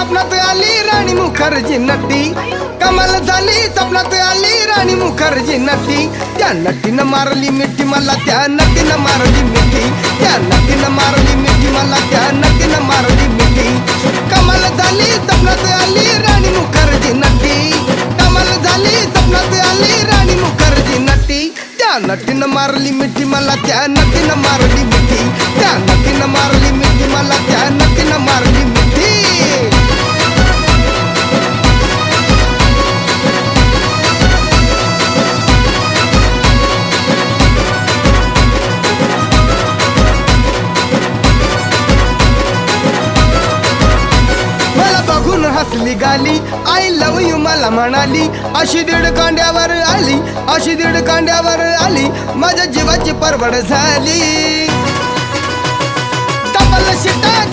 स्वप्नात आली राणी मुखर्जी नटी, कमाल झाली स्वप्नात आली राणी मुखर्जी नटी. त्या नटीनं मारली मिठी मला, त्या नटीनं मारली मिठी, त्या नटीनं मारली मिठी मला, त्या नटीनं मारली मिठी. कमाल झाली स्वप्नात आली राणी मुखर्जी नटी, कमाल झाली स्वप्नात आली राणी मुखर्जी नटी. त्या नटीनं मारली मिठी मला, त्या नटीनं मारली मिठी, त्या नटीनं मारली मिठी मला, त्या नटीनं मारली मिठी. बघून हसली गाली, आय लव यू मला म्हणाली. अशी दीड कांड्यावर आली, अशी दीड कांड्यावर आली, माझ्या जीवाची परवड झाली. डबल शिटा